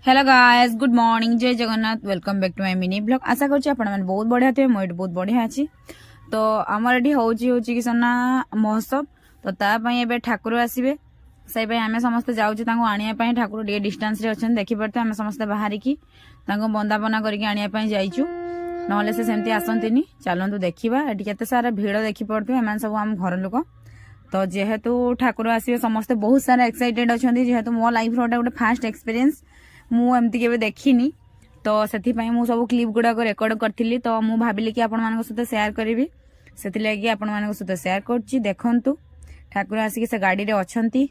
Hello guys, good morning, जय Jagannath. Welcome back to my mini blog. आशा करछि आपण माने बहुत बढ़िया थे। मोइट बहुत बढ़िया अछि। तो हमर एठी होची कि सना महोत्सव। तो ता पई एबे ठाकुर आसीबे। सही पई हमें समस्त जाउछु तांको आनिया पई। ठाकुर डी डिस्टेंस रे अछन, देखि परते हमें समस्त बाहरी की तांको बंदापना करके आनिया पई जाइछु। नहले से सेमती आसंतिनी। चलंतु देखिबा एठी केते सारा भीड़ देखि परते। एमान सब हम घर लोक। तो जेहेतु ठाकुर आसीबे समस्त बहुत सारा एक्साइटेड अछंती। जेहेतु मो लाइफ रो गोटे फास्ट एक्सपीरियंस मु एमती केबे देखिनी। तो सेथि पई मु सब क्लिप गुडा को रेकॉर्ड करथिली। तो मु भाबिली कि आपण मानको सते शेयर करिवि। सेथि लागि आपण मानको सते शेयर करछि। देखंतु ठाकुर आसी के से गाड़ी रे अछंती।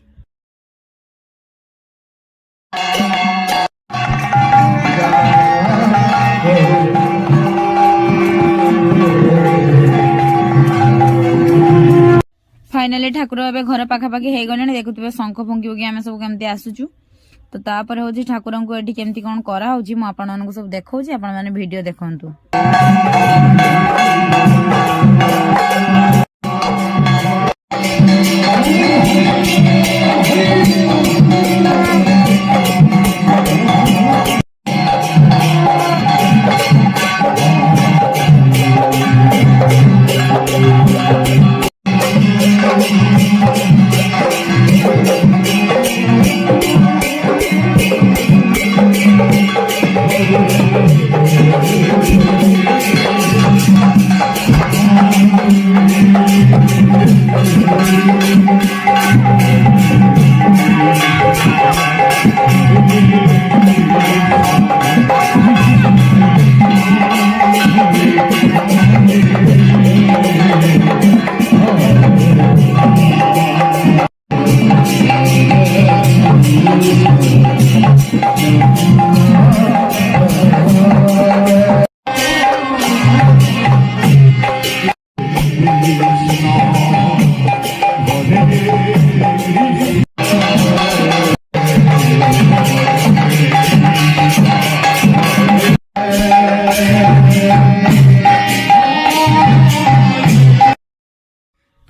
फाइनली ठाकुर एबे घर पाखा पाखी हे गने। देखुतबे शंख फंकी कि आमे सब केमती आसुचु। तो तापर होची ठाकुर को एठी केमती कोन करा होची मु आपण मानको सब देखौची। आपण माने वीडियो देखंतु।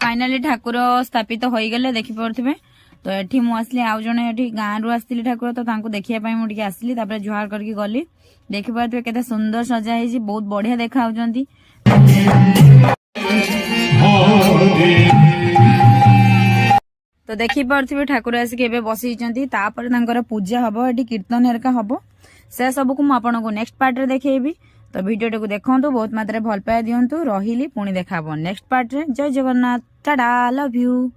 फाइनाली ठाकुर स्थापित हो गले देखि पड़थिबे। तो एठी मु आसली आउ जने एठी गां रु आस्तिली ठाकुर। तो तांको देखिया पई मु टिके आसली। तापर जुहार करके गली। देखि पड़थिबे केते सुंदर सजा हेजी। बहुत बढ़िया देखा होजंती। तो देखि पड़थिबे ठाकुर आसी के बे बसी जंती। तापर तांकर पूजा हबो। एठी कीर्तन हेरका हबो। से सब को मु आपन को नेक्स्ट पार्ट रे देखेबी। तो वीडियो को देखंतु, बहुत मात्रा भल पाए दियंतु। रहिली पुणी देखाबो नेक्स्ट पार्ट रे। जय जगन्नाथ, टाटा, लव यू।